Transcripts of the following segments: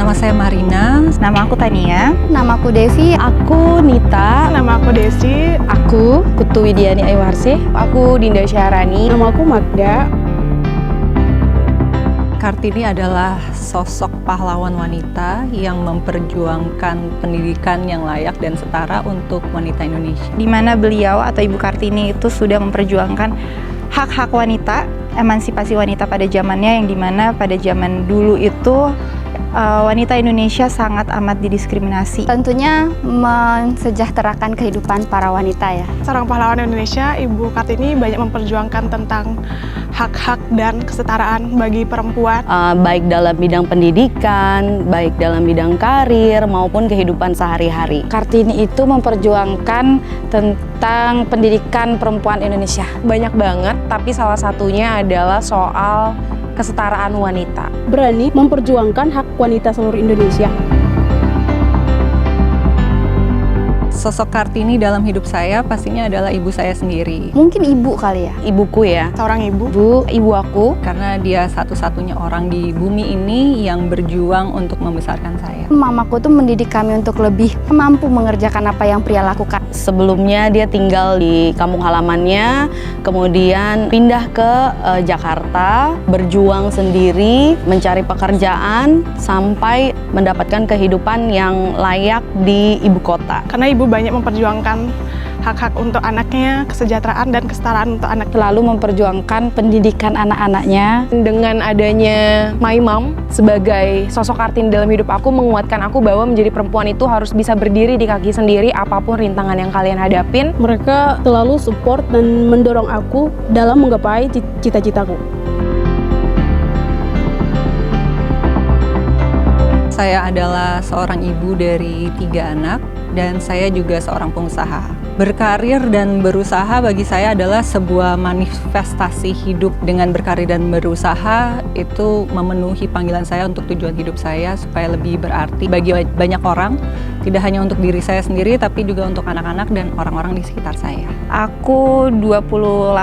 Nama saya Marina. Nama aku Tania. Nama aku Devi. Aku Nita. Nama aku Desi. Aku Putu Widiani Aywarsih. Aku Dinda Syahrani. Nama aku Magda. Kartini adalah sosok pahlawan wanita yang memperjuangkan pendidikan yang layak dan setara untuk wanita Indonesia. Di mana beliau atau Ibu Kartini itu sudah memperjuangkan hak-hak wanita, emansipasi wanita pada zamannya, yang dimana pada zaman dulu itu wanita Indonesia sangat amat didiskriminasi. Tentunya mensejahterakan kehidupan para wanita ya. Seorang pahlawan Indonesia, Ibu Kartini banyak memperjuangkan tentang hak-hak dan kesetaraan bagi perempuan. Baik dalam bidang pendidikan, baik dalam bidang karir, maupun kehidupan sehari-hari. Kartini itu memperjuangkan tentang pendidikan perempuan Indonesia. Banyak banget, tapi salah satunya adalah soal kesetaraan wanita. Berani memperjuangkan hak wanita seluruh Indonesia. Sosok Kartini dalam hidup saya pastinya adalah ibu saya sendiri. Mungkin ibu kali ya. Ibuku ya. Seorang ibu. Ibu aku. Karena dia satu-satunya orang di bumi ini yang berjuang untuk membesarkan saya. Mamaku tuh mendidik kami untuk lebih mampu mengerjakan apa yang pria lakukan. Sebelumnya dia tinggal di kampung halamannya, kemudian pindah ke Jakarta, berjuang sendiri, mencari pekerjaan, sampai mendapatkan kehidupan yang layak di ibu kota. Karena ibu banyak memperjuangkan hak-hak untuk anaknya, kesejahteraan dan kesetaraan untuk anak. Selalu memperjuangkan pendidikan anak-anaknya. Dengan adanya My Mom sebagai sosok Kartini dalam hidup aku, menguatkan aku bahwa menjadi perempuan itu harus bisa berdiri di kaki sendiri apapun rintangan yang kalian hadapin. Mereka selalu support dan mendorong aku dalam menggapai cita-citaku. Saya adalah seorang ibu dari 3 anak dan saya juga seorang pengusaha. Berkarir dan berusaha bagi saya adalah sebuah manifestasi hidup. Dengan berkarir dan berusaha itu memenuhi panggilan saya untuk tujuan hidup saya supaya lebih berarti bagi banyak orang, tidak hanya untuk diri saya sendiri tapi juga untuk anak-anak dan orang-orang di sekitar saya. Aku 28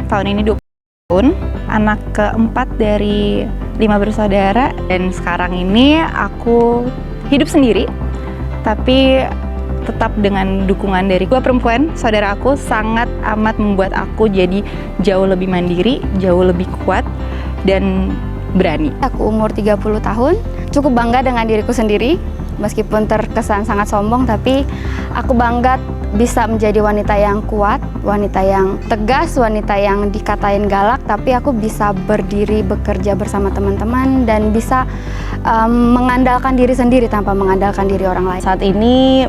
tahun ini 20 tahun, anak keempat dari 5 bersaudara, dan sekarang ini aku hidup sendiri tapi tetap dengan dukungan dari 2 perempuan saudara aku. Sangat amat membuat aku jadi jauh lebih mandiri, jauh lebih kuat dan berani. Aku umur 30 tahun, cukup bangga dengan diriku sendiri. Meskipun terkesan sangat sombong, tapi aku bangga bisa menjadi wanita yang kuat, wanita yang tegas, wanita yang dikatain galak, tapi aku bisa berdiri, bekerja bersama teman-teman, dan bisa mengandalkan diri sendiri tanpa mengandalkan diri orang lain. Saat ini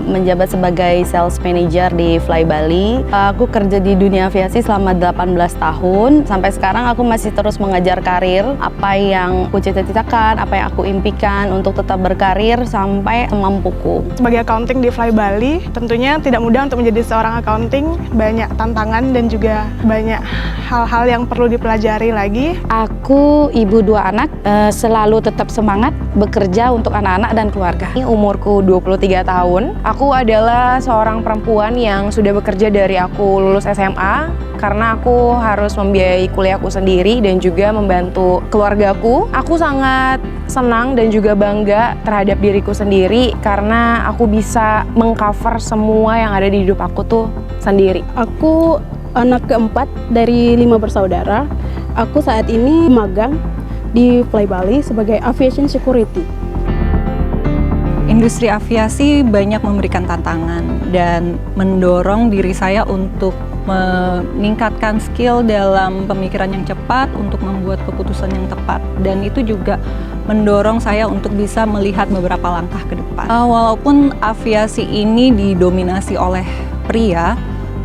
menjabat sebagai sales manager di Fly Bali. Aku kerja di dunia aviasi selama 18 tahun. Sampai sekarang aku masih terus mengejar karir, apa yang aku cita-citakan, apa yang aku impikan untuk tetap berkarir sampai semampuku. Sebagai accounting di Fly Bali, tentunya tidak mudah untuk menjadi seorang accounting. Banyak tantangan dan juga banyak hal-hal yang perlu dipelajari lagi. Aku ibu 2 anak, selalu tetap semangat bekerja untuk anak-anak dan keluarga. Umurku 23 tahun. Aku adalah seorang perempuan yang sudah bekerja dari aku lulus SMA, karena aku harus membiayai kuliahku sendiri dan juga membantu keluargaku. Aku sangat senang dan juga bangga terhadap diriku sendiri karena aku bisa mengcover semua yang ada di hidup aku tuh sendiri. Aku anak keempat dari 5 bersaudara. Aku saat ini magang di Fly Bali sebagai aviation security. Industri aviasi banyak memberikan tantangan dan mendorong diri saya untuk meningkatkan skill dalam pemikiran yang cepat untuk membuat keputusan yang tepat, dan itu juga mendorong saya untuk bisa melihat beberapa langkah ke depan. Walaupun aviasi ini didominasi oleh pria,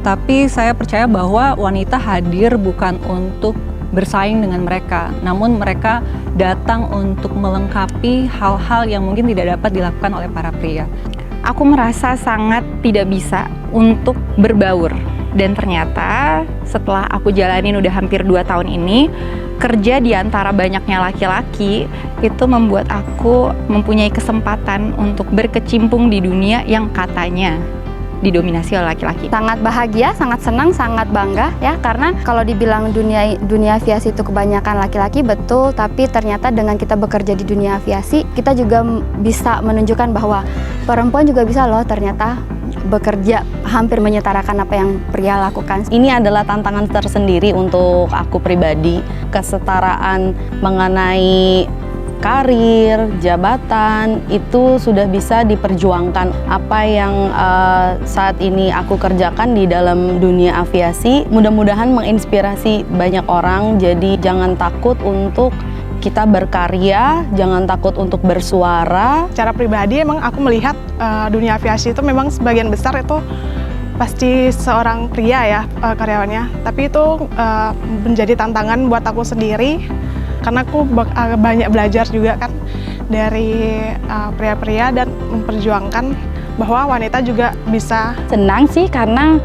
tapi saya percaya bahwa wanita hadir bukan untuk bersaing dengan mereka, namun mereka datang untuk melengkapi hal-hal yang mungkin tidak dapat dilakukan oleh para pria. Aku merasa sangat tidak bisa untuk berbaur, dan ternyata setelah aku jalanin udah hampir 2 tahun ini, kerja di antara banyaknya laki-laki itu membuat aku mempunyai kesempatan untuk berkecimpung di dunia yang katanya didominasi oleh laki-laki. Sangat bahagia, sangat senang, sangat bangga ya, karena kalau dibilang dunia aviasi itu kebanyakan laki-laki, betul, tapi ternyata dengan kita bekerja di dunia aviasi, kita juga bisa menunjukkan bahwa perempuan juga bisa loh ternyata bekerja, hampir menyetarakan apa yang pria lakukan. Ini adalah tantangan tersendiri untuk aku pribadi, kesetaraan mengenai karir, jabatan, itu sudah bisa diperjuangkan. Apa yang saat ini aku kerjakan di dalam dunia aviasi, mudah-mudahan menginspirasi banyak orang, jadi jangan takut untuk kita berkarya, jangan takut untuk bersuara. Secara pribadi emang aku melihat dunia aviasi itu memang sebagian besar itu pasti seorang pria ya karyawannya, tapi itu menjadi tantangan buat aku sendiri karena aku banyak belajar juga kan dari pria-pria dan memperjuangkan bahwa wanita juga bisa. Senang sih karena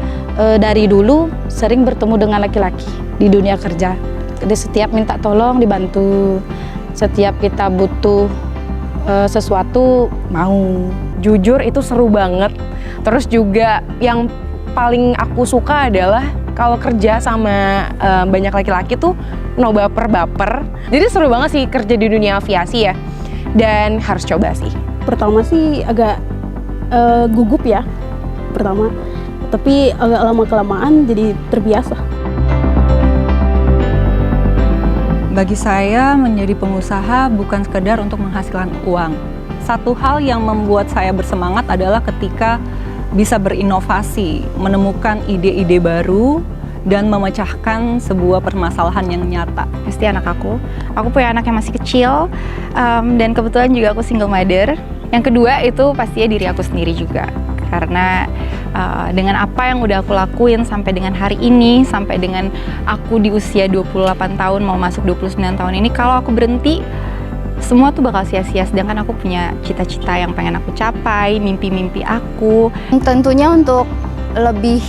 dari dulu sering bertemu dengan laki-laki di dunia kerja. Jadi setiap minta tolong dibantu, setiap kita butuh sesuatu mau. Jujur itu seru banget. Terus juga yang paling aku suka adalah kalau kerja sama banyak laki-laki tuh no baper-baper. Jadi seru banget sih kerja di dunia aviasi ya. Dan harus coba sih. Pertama sih agak gugup ya, pertama. Tapi agak lama-kelamaan jadi terbiasa. Bagi saya, menjadi pengusaha bukan sekedar untuk menghasilkan uang. Satu hal yang membuat saya bersemangat adalah ketika bisa berinovasi, menemukan ide-ide baru, dan memecahkan sebuah permasalahan yang nyata. Pasti anak aku punya anak yang masih kecil, dan kebetulan juga aku single mother. Yang kedua itu pastinya diri aku sendiri juga. Karena dengan apa yang udah aku lakuin sampai dengan hari ini, sampai dengan aku di usia 28 tahun mau masuk 29 tahun ini, kalau aku berhenti, semua tuh bakal sia-sia. Sedangkan aku punya cita-cita yang pengen aku capai, mimpi-mimpi aku. Tentunya untuk lebih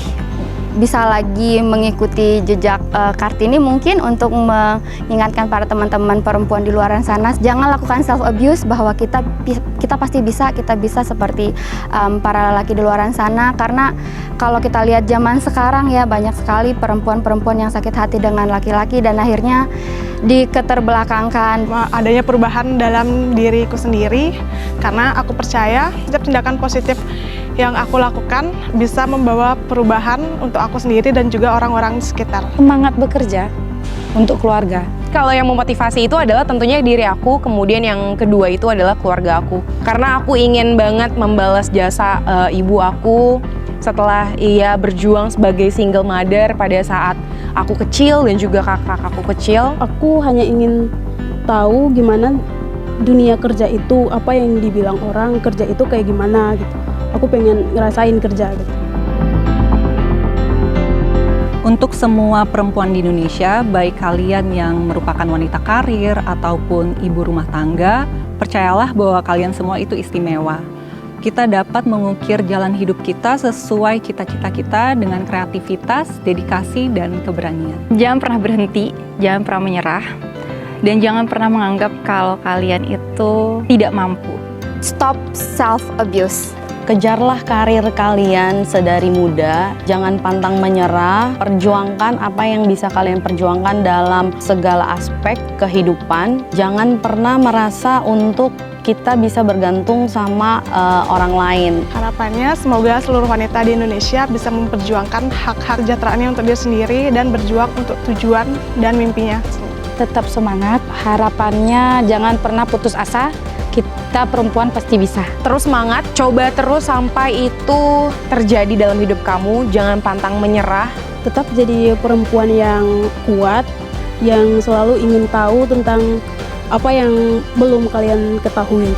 bisa lagi mengikuti jejak Kartini, mungkin untuk mengingatkan para teman-teman perempuan di luar sana, jangan lakukan self abuse, bahwa kita pasti bisa, kita bisa seperti para lelaki di luar sana. Karena kalau kita lihat zaman sekarang ya, banyak sekali perempuan-perempuan yang sakit hati dengan laki-laki dan akhirnya diketerbelakangkan. Adanya perubahan dalam diriku sendiri, karena aku percaya setiap tindakan positif yang aku lakukan bisa membawa perubahan untuk aku sendiri dan juga orang-orang di sekitar. Semangat bekerja untuk keluarga. Kalau yang memotivasi itu adalah tentunya diri aku, kemudian yang kedua itu adalah keluarga aku. Karena aku ingin banget membalas jasa ibu aku setelah ia berjuang sebagai single mother pada saat aku kecil dan juga kakak aku kecil. Aku hanya ingin tahu gimana dunia kerja itu, apa yang dibilang orang kerja itu kayak gimana gitu. Aku pengen ngerasain kerja gitu. Untuk semua perempuan di Indonesia, baik kalian yang merupakan wanita karir ataupun ibu rumah tangga, percayalah bahwa kalian semua itu istimewa. Kita dapat mengukir jalan hidup kita sesuai cita-cita kita dengan kreativitas, dedikasi, dan keberanian. Jangan pernah berhenti, jangan pernah menyerah, dan jangan pernah menganggap kalau kalian itu tidak mampu. Stop self abuse. Kejarlah karir kalian sedari muda, jangan pantang menyerah, perjuangkan apa yang bisa kalian perjuangkan dalam segala aspek kehidupan. Jangan pernah merasa untuk kita bisa bergantung sama orang lain. Harapannya semoga seluruh wanita di Indonesia bisa memperjuangkan hak-hak sejahteraannya untuk dia sendiri dan berjuang untuk tujuan dan mimpinya. Tetap semangat, harapannya jangan pernah putus asa. Kita perempuan pasti bisa. Terus semangat, coba terus sampai itu terjadi dalam hidup kamu. Jangan pantang menyerah. Tetap jadi perempuan yang kuat, yang selalu ingin tahu tentang apa yang belum kalian ketahui.